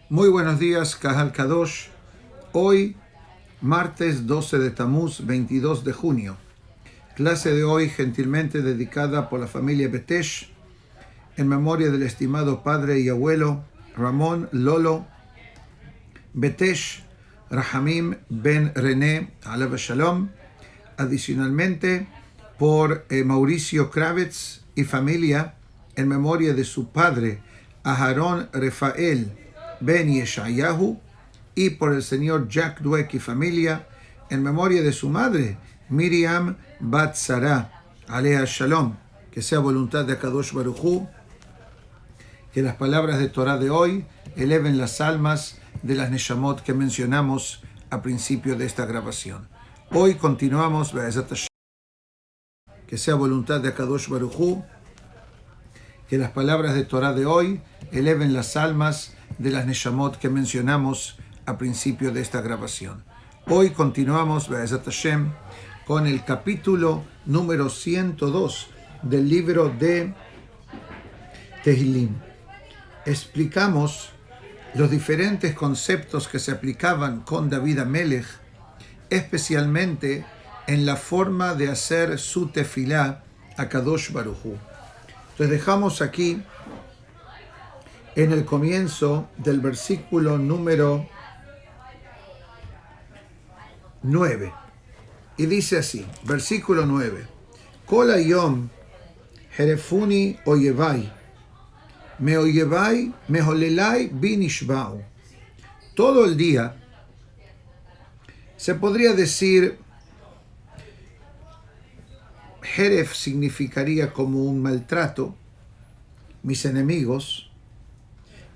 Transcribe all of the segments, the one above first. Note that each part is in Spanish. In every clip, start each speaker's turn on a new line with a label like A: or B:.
A: Muy buenos días, Kahal Kadosh. Hoy, martes 12 de Tamuz, 22 de junio. Clase de hoy gentilmente dedicada por la familia Betesh en memoria del estimado padre y abuelo Ramón Lolo Betesh Rahamim Ben René Alav Shalom. Adicionalmente, por Mauricio Kravitz y familia en memoria de su padre Aharon Rafael Ben Yeshayahu, y por el señor Jack Dweck y familia en memoria de su madre Miriam Bat Sarah Alea Shalom. Que sea voluntad de Akadosh Baruj Hu que las palabras de Torah de hoy eleven las almas de las Neshamot que mencionamos a principio de esta grabación. Hoy continuamos, que sea voluntad de Akadosh Baruj Hu que las palabras de Torah de hoy eleven las almas de las Neshamot que mencionamos a principio de esta grabación. Hoy continuamos, Be'ezat Hashem, con el capítulo número 102 del libro de Tehilim. Explicamos los diferentes conceptos que se aplicaban con David Amelech, especialmente en la forma de hacer su tefilá a Kadosh Baruj Hu. Entonces dejamos aquí en el comienzo del versículo número 9. Y dice así, versículo 9. Kol hayom herefuni oyevai, me oyevai meholelai binishbau. Todo el día se podría decir, Jeref significaría como un maltrato, mis enemigos,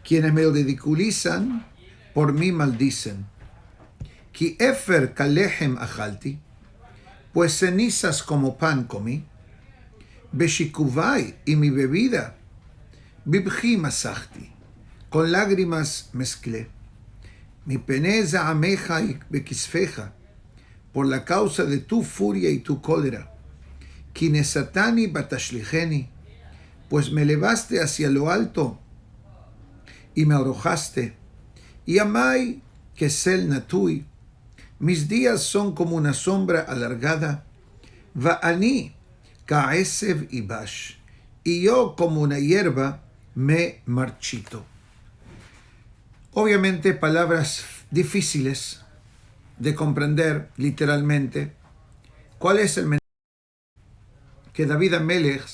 A: quienes me ridiculizan, por mí maldicen. Ki efer kalehem achalti, pues cenizas como pan comí, beshikuvai, y mi bebida, bibji masachti, con lágrimas mezclé. Mi peneza ameja y bekisfeja, por la causa de tu furia y tu cólera. Kinesatani batashligeni, pues me elevaste hacia lo alto y me arrojaste. Y amai kesel natui, mis días son como una sombra alargada. Va'ani ka'esev ibash, y yo como una hierba me marchito. Obviamente palabras difíciles de comprender literalmente. ¿Cuál es el mensaje que David Amelech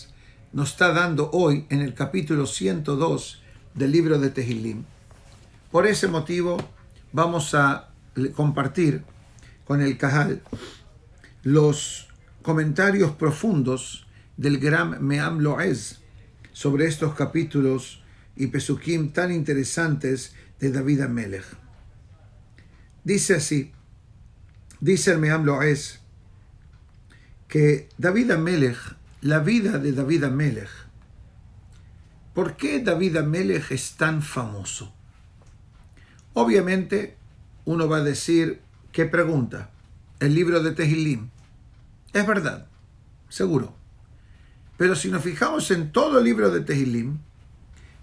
A: nos está dando hoy en el capítulo 102 del libro de Tehilim? Por ese motivo vamos a compartir con el Kahal los comentarios profundos del Gram Me'am Lo'ez sobre estos capítulos y pesukim tan interesantes de David Amelech. Dice así, dice el Me'am Lo'ez, que David Amelech, la vida de David Amelech, ¿por qué David Amelech es tan famoso? Obviamente, uno va a decir, ¿qué pregunta? El libro de Tehilim. Es verdad, seguro. Pero si nos fijamos en todo el libro de Tehilim,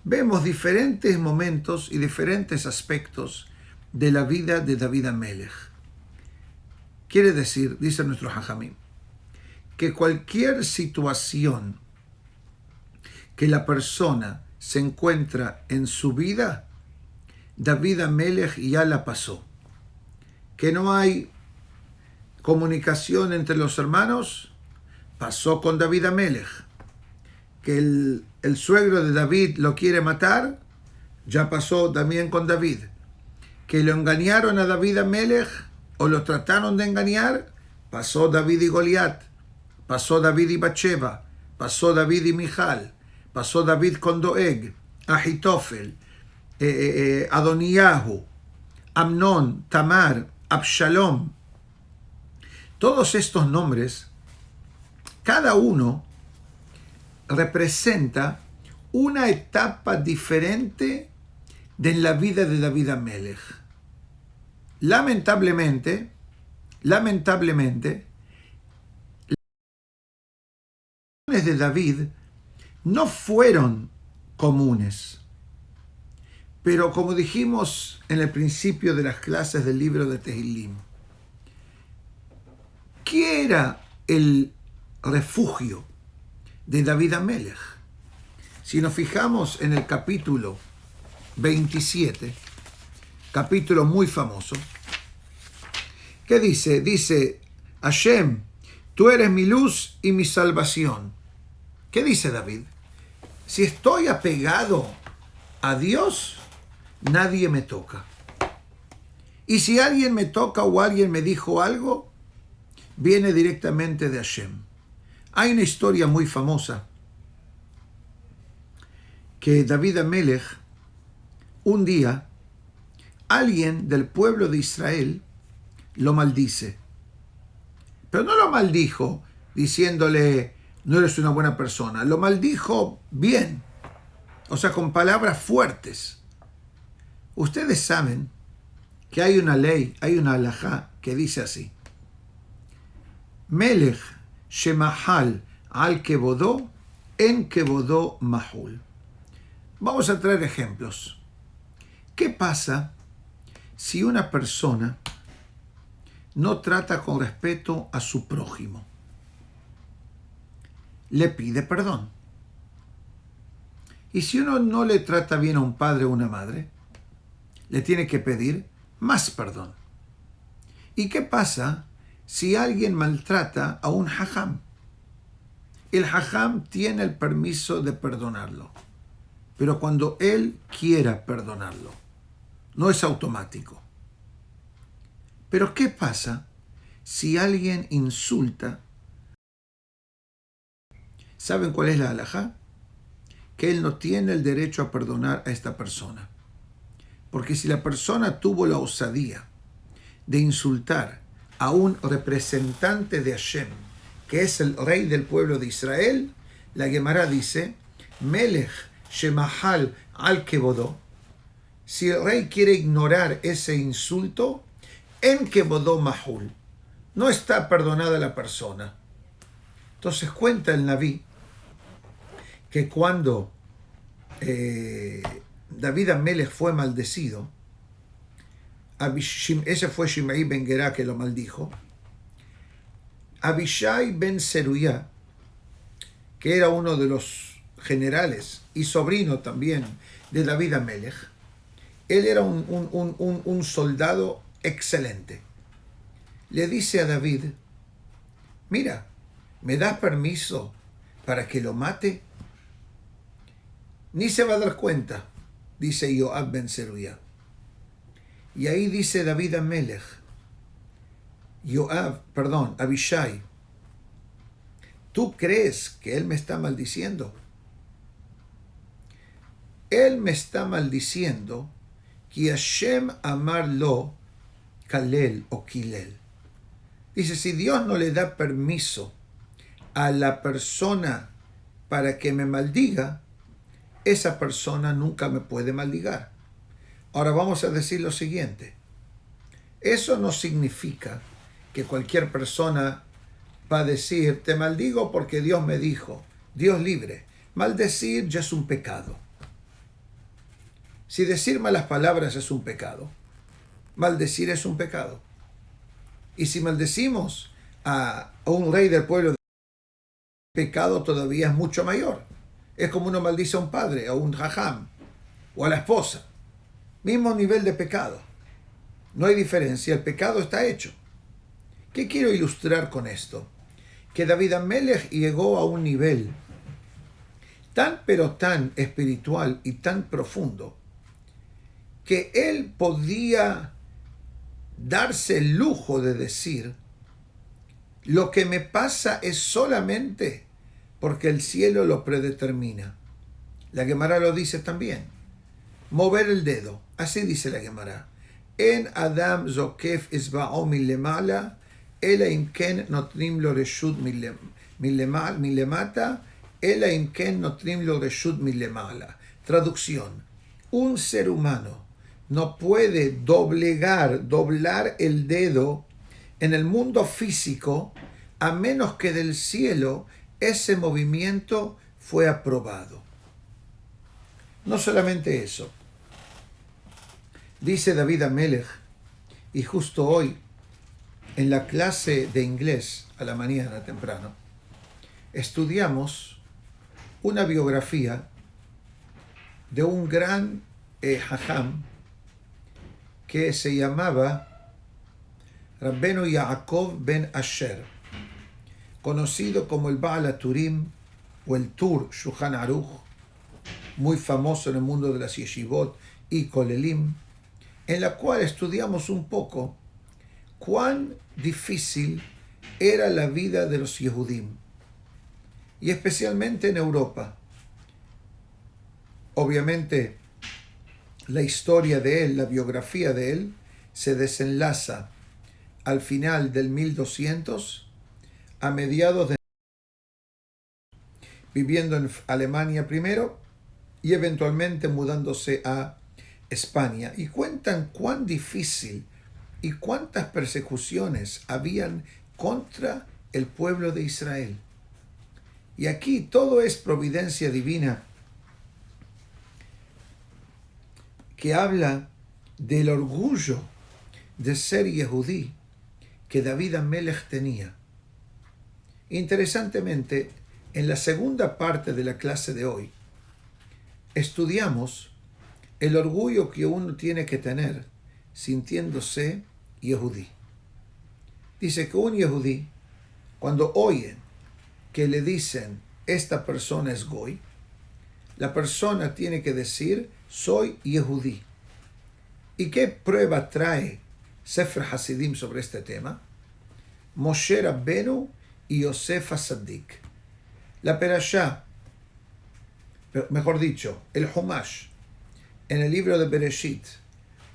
A: vemos diferentes momentos y diferentes aspectos de la vida de David Amelech. Quiere decir, dice nuestro Jajamim, que cualquier situación que la persona se encuentra en su vida, David Amelech ya la pasó. Que no hay comunicación entre los hermanos, pasó con David Amelech. Que el suegro de David lo quiere matar, ya pasó también con David. Que lo engañaron a David Amelech o lo trataron de engañar, pasó David y Goliat, pasó David y Bathsheba, pasó David y Mijal, pasó David con Doeg, Ahitofel, Adoniyahu, Amnón, Tamar, Absalom. Todos estos nombres, cada uno representa una etapa diferente de la vida de David Amelech. Lamentablemente, las de David no fueron comunes, Pero como dijimos en el principio de las clases del libro de Tehilim, ¿qué era el refugio de David Amelech? Si nos fijamos en el capítulo 27, capítulo muy famoso, ¿qué dice? Dice, Hashem, tú eres mi luz y mi salvación. ¿Qué dice David? Si estoy apegado a Dios, nadie me toca. Y si alguien me toca o alguien me dijo algo, viene directamente de Hashem. Hay una historia muy famosa que David Amelech, un día, alguien del pueblo de Israel lo maldice. Pero no lo maldijo diciéndole, no eres una buena persona. Lo maldijo bien, o sea, con palabras fuertes. Ustedes saben que hay una ley, hay una halajá que dice así: Melech shemahal al kebodó en kebodó mahul. Vamos a traer ejemplos. ¿Qué pasa si una persona no trata con respeto a su prójimo? Le pide perdón. Y si uno no le trata bien a un padre o una madre, le tiene que pedir más perdón. ¿Y qué pasa si alguien maltrata a un hajam? El hajam tiene el permiso de perdonarlo, pero cuando él quiera perdonarlo, no es automático. Pero ¿qué pasa si alguien insulta? ¿Saben cuál es la halajá? Que él no tiene el derecho a perdonar a esta persona. Porque si la persona tuvo la osadía de insultar a un representante de Hashem, que es el rey del pueblo de Israel, la Gemara dice, Melech shemahal al kebodó. Si el rey quiere ignorar ese insulto, en kebodó mahul, no está perdonada la persona. Entonces cuenta el Naví que cuando David Amelech fue maldecido, ese fue Shimei ben Gerá que lo maldijo, Abishai ben Seruyá, que era uno de los generales y sobrino también de David Amelech, él era un soldado excelente. Le dice a David, mira, ¿me das permiso para que lo mate? Ni se va a dar cuenta, dice Yoab ben Seruyá. Y ahí dice David Amelech, Abishai, ¿tú crees que él me está maldiciendo? Él me está maldiciendo que Hashem amar lo kalel o kilel. Dice, si Dios no le da permiso a la persona para que me maldiga, esa persona nunca me puede maldigar. Ahora vamos a decir lo siguiente. Eso no significa que cualquier persona va a decir, te maldigo porque Dios me dijo. Dios libre. Maldecir ya es un pecado. Si decir malas palabras es un pecado, maldecir es un pecado. Y si maldecimos a un rey del pueblo, el pecado todavía es mucho mayor. Es como uno maldice a un padre, a un jajam, o a la esposa. Mismo nivel de pecado. No hay diferencia, el pecado está hecho. ¿Qué quiero ilustrar con esto? Que David Amelech llegó a un nivel tan pero tan espiritual y tan profundo que él podía darse el lujo de decir, lo que me pasa es solamente porque el cielo lo predetermina. La Gemara lo dice también. Mover el dedo. Así dice la Gemara. En Adam zokef isba'o milemala, ela imken notrim lo reshut milemata, ela imken notrim lo reshut milemala. Traducción. Un ser humano no puede doblar el dedo en el mundo físico a menos que del cielo ese movimiento fue aprobado. No solamente eso. Dice David Amelech, y justo hoy, en la clase de inglés a la mañana temprano, estudiamos una biografía de un gran Jajam que se llamaba Rabbenu Yaakov ben Asher, conocido como el Baal HaTurim o el Tur Shulchan Aruch, muy famoso en el mundo de las yeshivot y kolelim, en la cual estudiamos un poco cuán difícil era la vida de los Yehudim, y especialmente en Europa. Obviamente, la historia de él, la biografía de él, se desenlaza al final del 1200, a mediados de viviendo en Alemania primero y eventualmente mudándose a España. Y cuentan cuán difícil y cuántas persecuciones habían contra el pueblo de Israel. Y aquí todo es providencia divina que habla del orgullo de ser yehudí que David Amelech tenía. Interesantemente, en la segunda parte de la clase de hoy, estudiamos el orgullo que uno tiene que tener sintiéndose yehudí. Dice que un yehudí, cuando oyen que le dicen esta persona es goy, la persona tiene que decir soy yehudí. ¿Y qué prueba trae Sefer Hasidim sobre este tema? Moshe Rabbenu y Yosef HaTzadik. La Perashá, mejor dicho, el Humash, en el libro de Bereshit,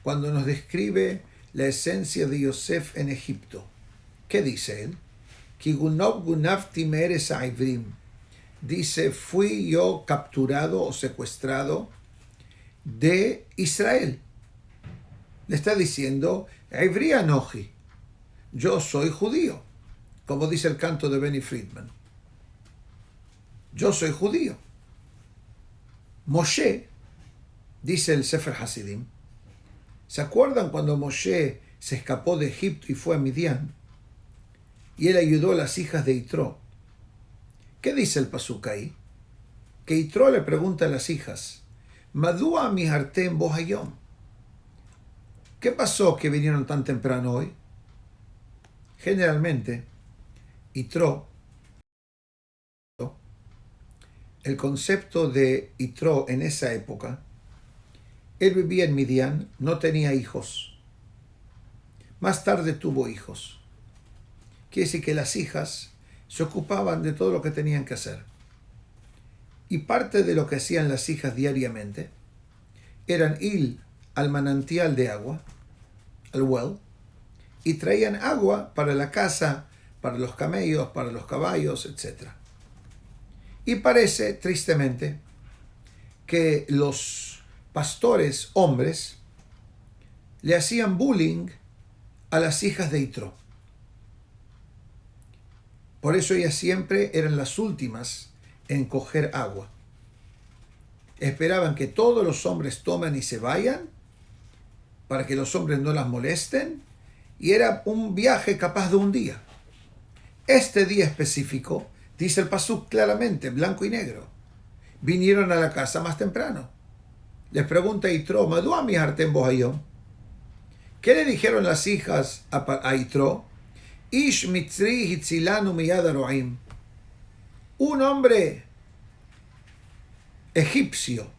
A: cuando nos describe la esencia de Yosef en Egipto, ¿qué dice él? Ki gunob gunavti me'eretz ha'ivrim. Dice, fui yo capturado o secuestrado de Israel. Le está diciendo, Ivri anoji, yo soy judío, como dice el canto de Benny Friedman. Yo soy judío. Moshe, dice el Sefer Hasidim, ¿se acuerdan cuando Moshe se escapó de Egipto y fue a Midian? Y él ayudó a las hijas de Yitro. ¿Qué dice el pasuk ahí? Que Yitro le pregunta a las hijas, Madúa mihartem bohayom. ¿Qué pasó que vinieron tan temprano hoy? Generalmente, Yitro, el concepto de Yitro en esa época, él vivía en Midian, no tenía hijos. Más tarde tuvo hijos. Quiere decir que las hijas se ocupaban de todo lo que tenían que hacer. Y parte de lo que hacían las hijas diariamente eran ir al manantial de agua, al well, y traían agua para la casa, para los camellos, para los caballos, etc. Y parece, tristemente, que los pastores hombres le hacían bullying a las hijas de Yitro. Por eso ellas siempre eran las últimas en coger agua. Esperaban que todos los hombres tomen y se vayan para que los hombres no las molesten, y era un viaje capaz de un día. Este día específico, dice el pasuk claramente, blanco y negro, vinieron a la casa más temprano. Les pregunta Yitro, Madúa mihartem bohayom. ¿Qué le dijeron las hijas a Yitro? Ish mitzri hitzilanu miyad haroim. Un hombre egipcio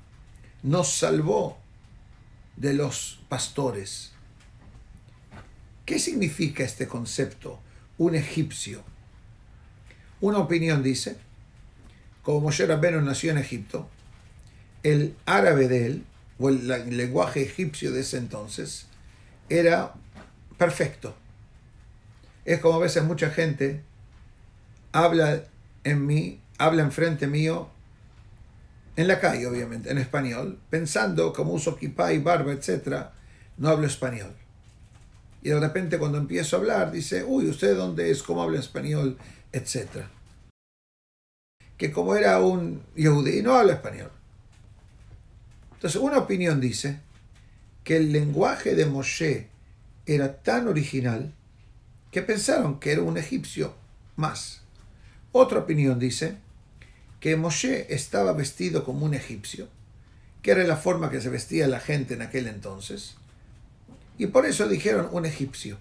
A: nos salvó de los pastores. ¿Qué significa este concepto? Un egipcio. Una opinión dice, como Moshe Rabbenu nació en Egipto, el árabe de él, o el lenguaje egipcio de ese entonces, era perfecto. Es como a veces mucha gente habla enfrente mío, en la calle obviamente, en español, pensando como uso kipá y barba, etc., no hablo español. Y de repente cuando empiezo a hablar, dice, uy, ¿usted dónde es? ¿Cómo habla español? Etc. Que como era un yehudí, no habla español. Entonces una opinión dice que el lenguaje de Moshe era tan original que pensaron que era un egipcio más. Otra opinión dice que Moshe estaba vestido como un egipcio, que era la forma que se vestía la gente en aquel entonces, y por eso dijeron un egipcio.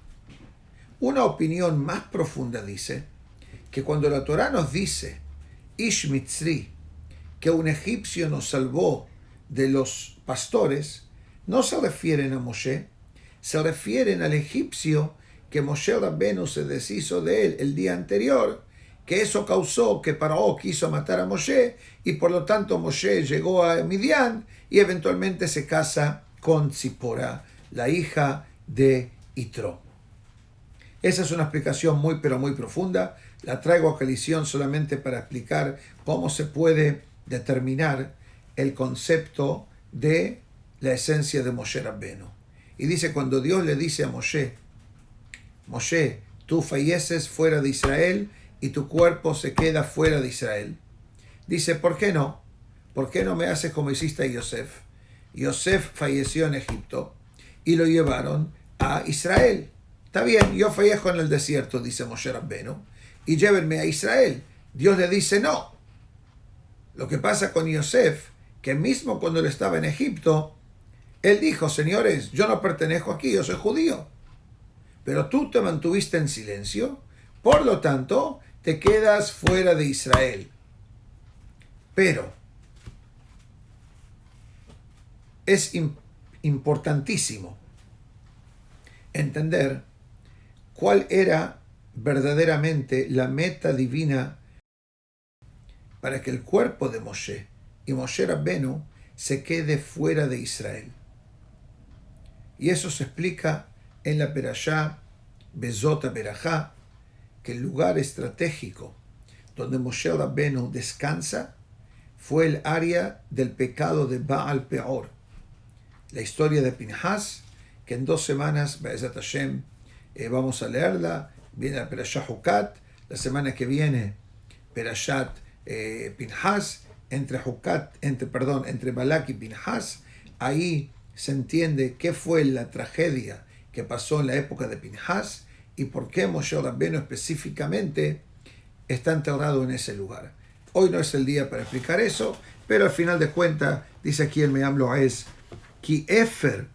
A: Una opinión más profunda dice que cuando la Torá nos dice Ish Mitzri, que un egipcio nos salvó de los pastores, no se refieren a Moshe, se refieren al egipcio que Moshe Rabbenu se deshizo de él el día anterior, que eso causó que Paró quiso matar a Moshe, y por lo tanto Moshe llegó a Midian y eventualmente se casa con Tzipora, la hija de Itro. Esa es una explicación muy pero muy profunda. La traigo a colisión solamente para explicar cómo se puede determinar el concepto de la esencia de Moshe Rabbenu. Y dice, cuando Dios le dice a Moshe, Moshe, tú falleces fuera de Israel y tu cuerpo se queda fuera de Israel. Dice, ¿por qué no? ¿Por qué no me haces como hiciste a Yosef? Yosef falleció en Egipto y lo llevaron a Israel. Está bien, yo fallezco en el desierto, dice Moshe Rabbenu, y llévenme a Israel. Dios le dice no. Lo que pasa con Yosef, que mismo cuando él estaba en Egipto, él dijo, señores, yo no pertenezco aquí, yo soy judío. Pero tú te mantuviste en silencio, por lo tanto, te quedas fuera de Israel. Pero es importantísimo entender cuál era verdaderamente la meta divina para que el cuerpo de Moshe y Moshe Rabbenu se quede fuera de Israel. Y eso se explica en la Perashá Bezot HaBerajá, que el lugar estratégico donde Moshe Rabbenu descansa fue el área del pecado de Baal Peor. La historia de Pinhas, que en 2 semanas, Be'ezat Hashem, vamos a leerla. Viene la Perashá Hukat, la semana que viene Perashat Pinhas, entre Balak y Pinhas. Ahí se entiende qué fue la tragedia que pasó en la época de Pinhas y por qué Moshe Rabbenu específicamente está enterrado en ese lugar. Hoy no es el día para explicar eso, pero al final de cuentas, dice aquí el Me'am Lo'ez, Ki Efer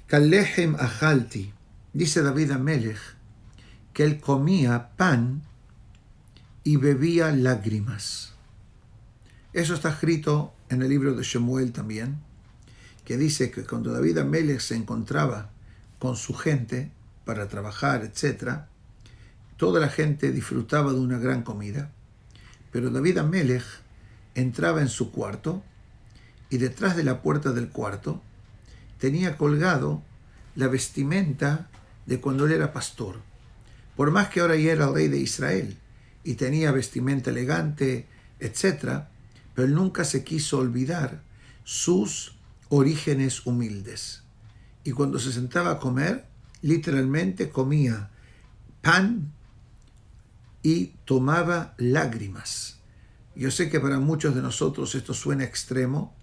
A: Kalehem Achalti, dice David Amelech, que él comía pan y bebía lágrimas. Eso está escrito en el libro de Shemuel también, que dice que cuando David Amelech se encontraba con su gente para trabajar, etc., toda la gente disfrutaba de una gran comida, pero David Amelech entraba en su cuarto y detrás de la puerta del cuarto tenía colgado la vestimenta de cuando él era pastor. Por más que ahora ya era el rey de Israel y tenía vestimenta elegante, etc., pero él nunca se quiso olvidar sus orígenes humildes. Y cuando se sentaba a comer, literalmente comía pan y tomaba lágrimas. Yo sé que para muchos de nosotros esto suena extremo,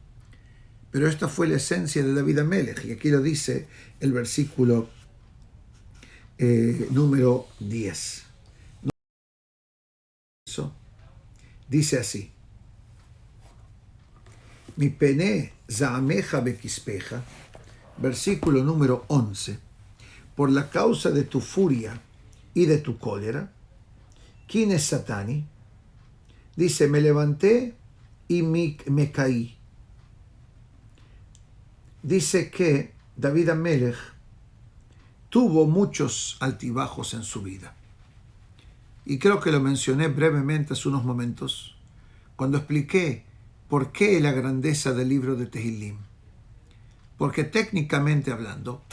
A: pero esta fue la esencia de David Amelech, y aquí lo dice el versículo número 10. Dice así: Mi pene zaameja bekispeja, versículo número 11. Por la causa de tu furia y de tu cólera, ¿quién es Satani? Dice, me levanté y me caí. Dice que David Amelech tuvo muchos altibajos en su vida. Y creo que lo mencioné brevemente hace unos momentos, cuando expliqué por qué la grandeza del libro de Tehilim. Porque técnicamente hablando,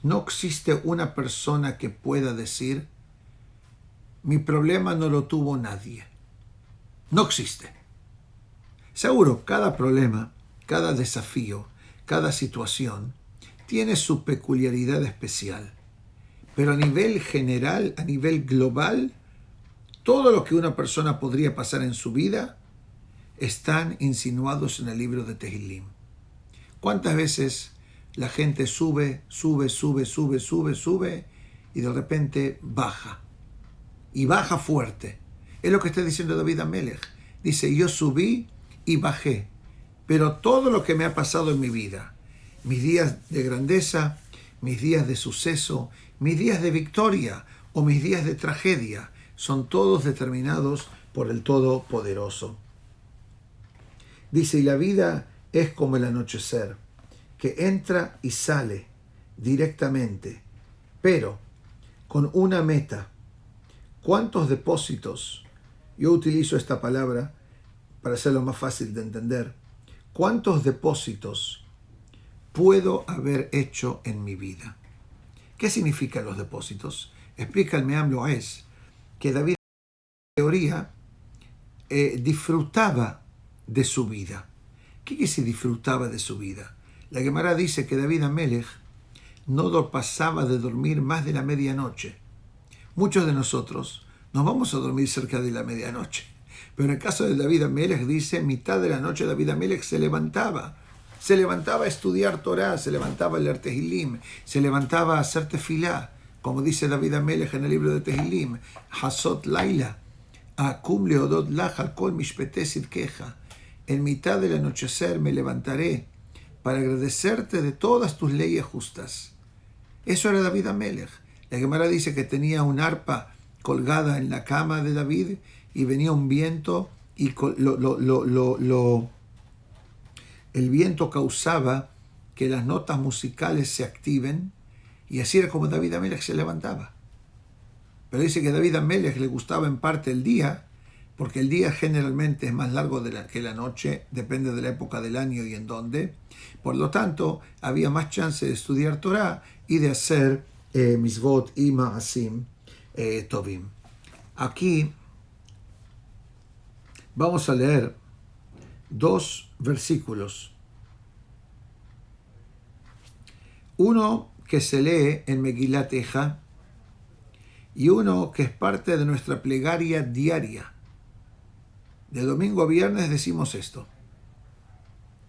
A: no existe una persona que pueda decir, mi problema no lo tuvo nadie. No existe. Seguro, cada problema, cada desafío, cada situación tiene su peculiaridad especial. Pero a nivel general, a nivel global, todo lo que una persona podría pasar en su vida están insinuados en el libro de Tehilim. ¿Cuántas veces la gente sube y de repente baja? Y baja fuerte. Es lo que está diciendo David Amelech. Dice, yo subí y bajé, pero todo lo que me ha pasado en mi vida, mis días de grandeza, mis días de suceso, mis días de victoria o mis días de tragedia, son todos determinados por el Todopoderoso. Dice, y la vida es como el anochecer, que entra y sale directamente, pero con una meta. ¿Cuántos depósitos? Yo utilizo esta palabra para hacerlo más fácil de entender. ¿Cuántos depósitos puedo haber hecho en mi vida? ¿Qué significan los depósitos? Explica el Meam Loez que David, en teoría, disfrutaba de su vida. ¿Qué quiere decir disfrutaba de su vida? La Gemara dice que David Amelech no pasaba de dormir más de la medianoche. Muchos de nosotros nos vamos a dormir cerca de la medianoche. Pero en el caso de David Amelech dice, mitad de la noche David Amelech se levantaba. Se levantaba a estudiar Torah, se levantaba a leer Tehilim, se levantaba a hacer tefilá. Como dice David Amelech en el libro de Tehilim, Hasot Laila, Akum leodot lach al kol mishpetei sidkeja. En mitad del anochecer me levantaré para agradecerte de todas tus leyes justas. Eso era David Amelech. La Gemara dice que tenía un arpa colgada en la cama de David y venía un viento y el viento causaba que las notas musicales se activen y así era como David Amelech se levantaba. Pero dice que a David Amelech le gustaba en parte el día, porque el día generalmente es más largo que la noche, depende de la época del año y en dónde. Por lo tanto, había más chance de estudiar Torah y de hacer misvot y ma'asim tovim. Aquí vamos a leer dos versículos. Uno que se lee en Megilat Eja y uno que es parte de nuestra plegaria diaria. De domingo a viernes decimos esto.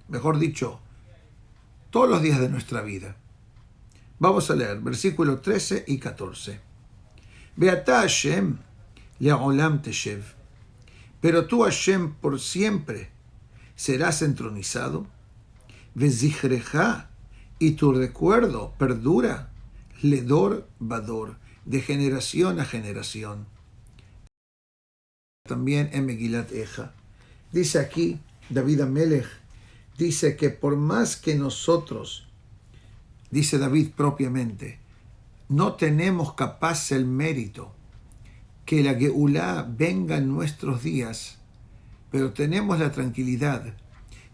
A: Mejor dicho, todos los días de nuestra vida. Vamos a leer versículos 13 y 14. Beatá Hashem le'olam teshev. Pero tú, Hashem, por siempre serás entronizado. Vezichreja, y tu recuerdo perdura. Ledor vador, de generación a generación. También en Megilat Eja. Dice aquí David Amelech, dice que por más que nosotros, dice David propiamente, no tenemos capaz el mérito que la Geulá venga en nuestros días, pero tenemos la tranquilidad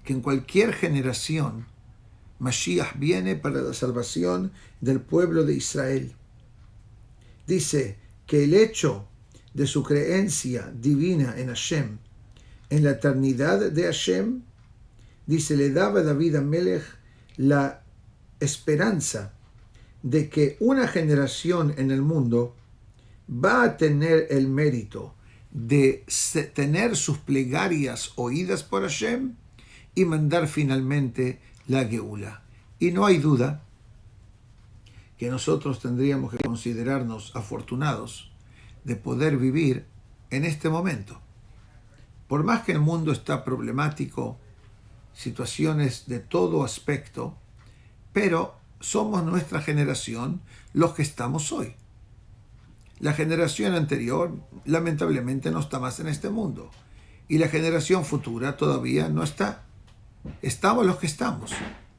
A: que en cualquier generación Mashiach viene para la salvación del pueblo de Israel. Dice que el hecho de su creencia divina en Hashem, en la eternidad de Hashem, dice, le daba a David Amelech la esperanza de que una generación en el mundo va a tener el mérito de tener sus plegarias oídas por Hashem y mandar finalmente la Geula. Y no hay duda que nosotros tendríamos que considerarnos afortunados de poder vivir en este momento. Por más que el mundo está problemático, situaciones de todo aspecto, pero somos nuestra generación los que estamos hoy. La generación anterior lamentablemente no está más en este mundo y la generación futura todavía no está. Estamos los que estamos.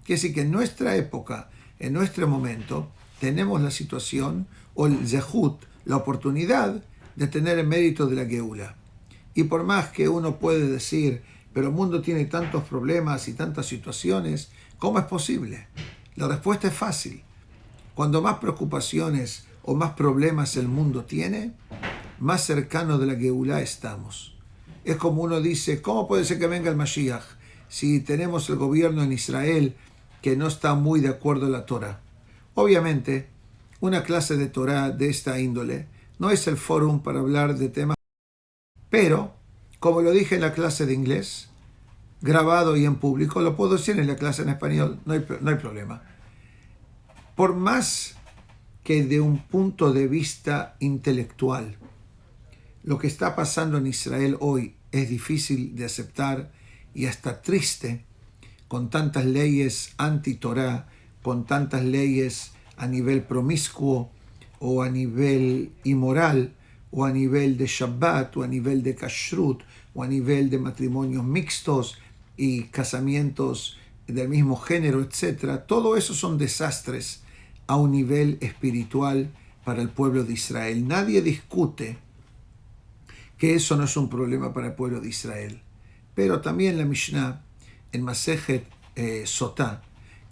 A: Quiere decir que en nuestra época, en nuestro momento, tenemos la situación o el zehut, la oportunidad de tener el mérito de la Geula. Y por más que uno puede decir, pero el mundo tiene tantos problemas y tantas situaciones, ¿cómo es posible? La respuesta es fácil. Cuando más preocupaciones o más problemas el mundo tiene, más cercano de la Geulá estamos. Es como uno dice, ¿cómo puede ser que venga el Mashiach si tenemos el gobierno en Israel que no está muy de acuerdo a la Torah? Obviamente, una clase de Torah de esta índole no es el fórum para hablar de temas, pero, como lo dije en la clase de inglés, grabado y en público, lo puedo decir en la clase en español, no hay problema. Por más que de un punto de vista intelectual, lo que está pasando en Israel hoy es difícil de aceptar y hasta triste, con tantas leyes anti-Torah, con tantas leyes a nivel promiscuo o a nivel inmoral, o a nivel de Shabbat, o a nivel de Kashrut, o a nivel de matrimonios mixtos y casamientos del mismo género, etc. Todo eso son desastres a un nivel espiritual para el pueblo de Israel. Nadie discute que eso no es un problema para el pueblo de Israel. Pero también la Mishnah, en Masejet Sotá,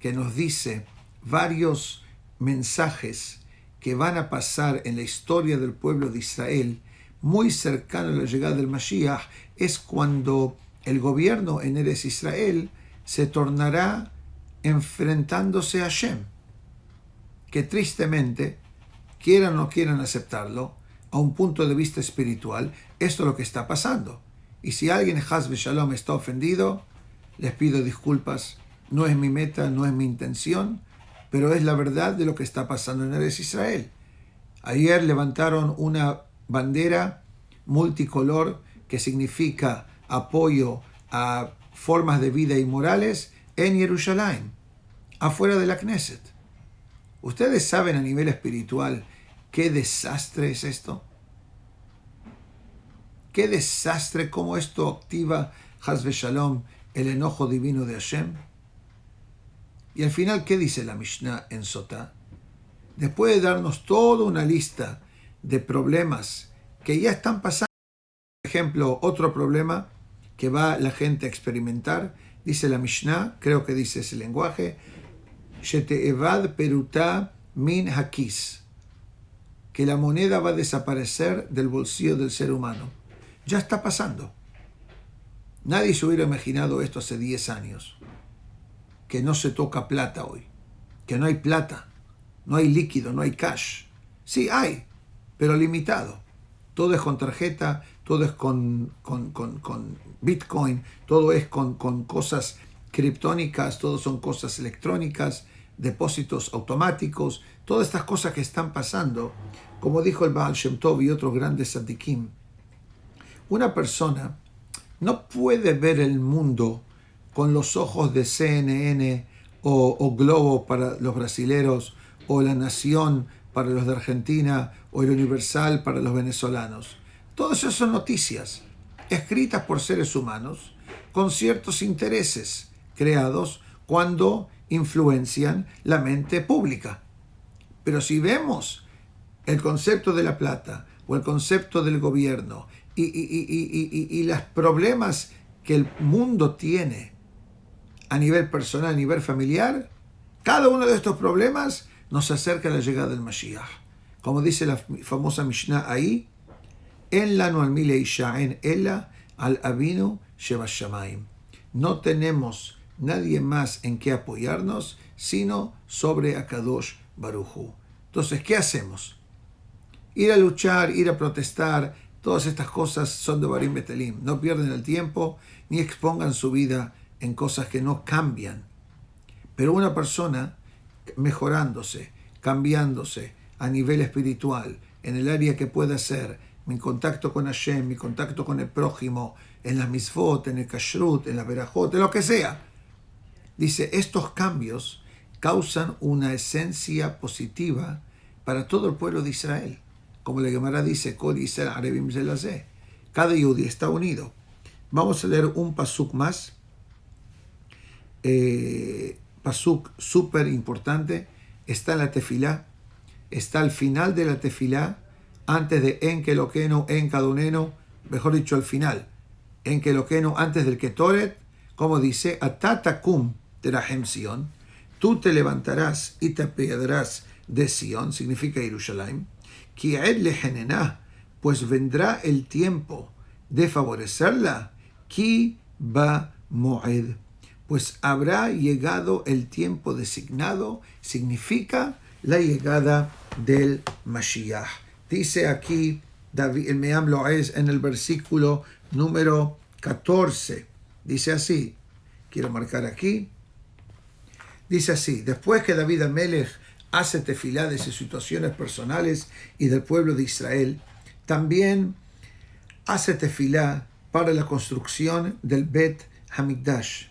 A: que nos dice varios mensajes que van a pasar en la historia del pueblo de Israel, muy cercano a la llegada del Mashiach, es cuando el gobierno en Eretz Israel se tornará enfrentándose a Hashem, que tristemente, quieran o no quieran aceptarlo, a un punto de vista espiritual, esto es lo que está pasando. Y si alguien, Haz Shalom, está ofendido, les pido disculpas, no es mi meta, no es mi intención, pero es la verdad de lo que está pasando en Eretz Israel. Ayer levantaron una bandera multicolor que significa apoyo a formas de vida inmorales en Jerusalén, afuera de la Knesset. ¿Ustedes saben a nivel espiritual qué desastre es esto? ¿Qué desastre, cómo esto activa, Haz Shalom, el enojo divino de Hashem? Y al final, ¿qué dice la Mishnah en Sotá? Después de darnos toda una lista de problemas que ya están pasando, por ejemplo, otro problema que va la gente a experimentar, dice la Mishnah, creo que dice ese lenguaje, Shete'evad peruta min hakis, que la moneda va a desaparecer del bolsillo del ser humano. Ya está pasando. Nadie se hubiera imaginado esto hace 10 años. Que no se toca plata hoy. Que no hay plata. No hay líquido, no hay cash. Sí hay, pero limitado. Todo es con tarjeta, todo es con Bitcoin, todo es con cosas criptónicas, todo son cosas electrónicas, depósitos automáticos, todas estas cosas que están pasando, como dijo el Baal Shem Tov y otros grandes tzadikim. Una persona no puede ver el mundo con los ojos de CNN o Globo para los brasileros, o La Nación para los de Argentina, o El Universal para los venezolanos. Todas esas son noticias escritas por seres humanos con ciertos intereses creados cuando influencian la mente pública. Pero si vemos el concepto de la plata o el concepto del gobierno y los problemas que el mundo tiene a nivel personal, a nivel familiar, cada uno de estos problemas nos acerca a la llegada del Mashiach. Como dice la famosa Mishnah ahí, En lanu al mile isha'en ella al avinu shebashamayim. No tenemos nadie más en que apoyarnos, sino sobre Akadosh Baruj Hu. Entonces, ¿qué hacemos? Ir a luchar, ir a protestar, todas estas cosas son de Barim Betelim. No pierden el tiempo ni expongan su vida en cosas que no cambian. Pero una persona mejorándose, cambiándose a nivel espiritual, en el área que pueda ser, mi contacto con Hashem, mi contacto con el prójimo, en las misfot, en el kashrut, en la verajot, en lo que sea. Dice, estos cambios causan una esencia positiva para todo el pueblo de Israel. Como la Gemara dice, Kol Yisrael Arevim Zelazeh. Cada Yehudi está unido. Vamos a leer un pasuk más. Pasuk súper importante. Está en la tefilá. Está al final de la tefilá. Antes de En Keloqueno, En Kadoneno. Mejor dicho, al final. En Keloqueno, antes del Ketoret. Como dice, Atatakum Terahem Sion. Tú te levantarás y te apiadarás de Sion. Significa Jerusalén. Ki'ed lehenenah, pues vendrá el tiempo de favorecerla. Ki ba moed, pues habrá llegado el tiempo designado, significa la llegada del Mashiach. Dice aquí David, el Meam Loez, en el versículo número 14 Dice así, quiero marcar aquí, dice así: después que David Amelech hace tefilá de sus situaciones personales y del pueblo de Israel, también hace tefilá para la construcción del Bet Hamikdash.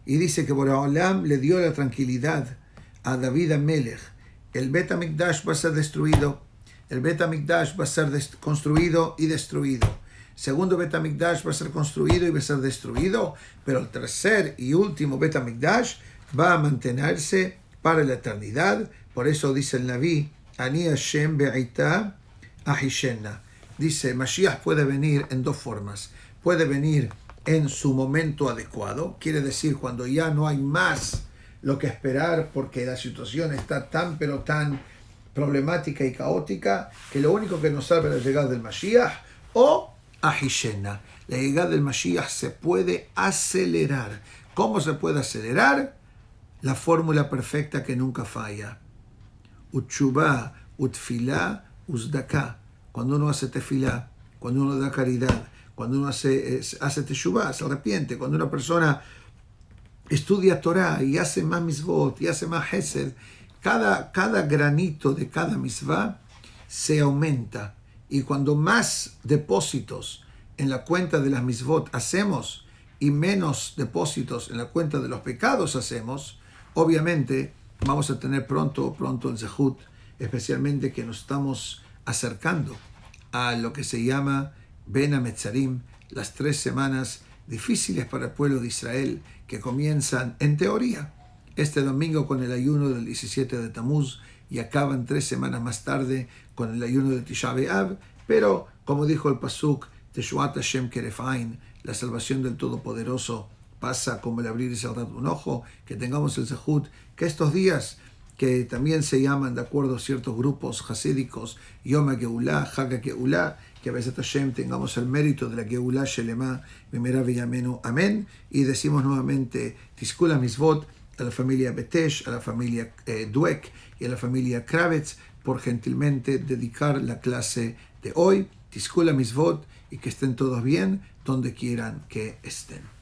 A: Y dice que Boreolam le dio la tranquilidad a David Amelech. El Bet Hamikdash va a ser destruido. El Bet Hamikdash va a ser construido y destruido. Segundo Bet Hamikdash va a ser construido y va a ser destruido. Pero el tercer y último Bet Hamikdash va a mantenerse para la eternidad. Por eso dice el Naví, Ani Hashem be'ita ahishenna. Dice, Mashiach puede venir en dos formas. Puede venir en su momento adecuado, quiere decir cuando ya no hay más lo que esperar porque la situación está tan pero tan problemática y caótica que lo único que nos salva es la llegada del Mashiach, o ahishenna. La llegada del Mashiach se puede acelerar. ¿Cómo se puede acelerar? La fórmula perfecta que nunca falla. Utshuvah, utfilá, uzdaká. Cuando uno hace tefilá, cuando uno da caridad, cuando uno hace teshuvah, se arrepiente, cuando una persona estudia Torah y hace más mitzvot y hace más hesed, cada granito de cada mitzvah se aumenta. Y cuando más depósitos en la cuenta de las mitzvot hacemos y menos depósitos en la cuenta de los pecados hacemos, obviamente vamos a tener pronto el zehut, especialmente que nos estamos acercando a lo que se llama Ben HaMetzarim, las 3 semanas difíciles para el pueblo de Israel que comienzan, en teoría, este domingo con el ayuno del 17 de Tamuz y acaban 3 semanas más tarde con el ayuno de Tisha B'Av, pero como dijo el Pasuk, Teshuat Hashem Keref Ain, la salvación del Todopoderoso pasa como el abrir y cerrar un ojo, que tengamos el zehut, que estos días que también se llaman, de acuerdo a ciertos grupos hasídicos, Yom HaGeulah, Hag HaGeulah, que a veces Hashem tengamos el mérito de la Geulah Shelema, Bimera V'Yamenu, amén. Y decimos nuevamente, Tiskula Mitzvot, a la familia Betesh, a la familia Dweck y a la familia Kravitz, por gentilmente dedicar la clase de hoy. Tiskula Mitzvot, y que estén todos bien, donde quieran que estén.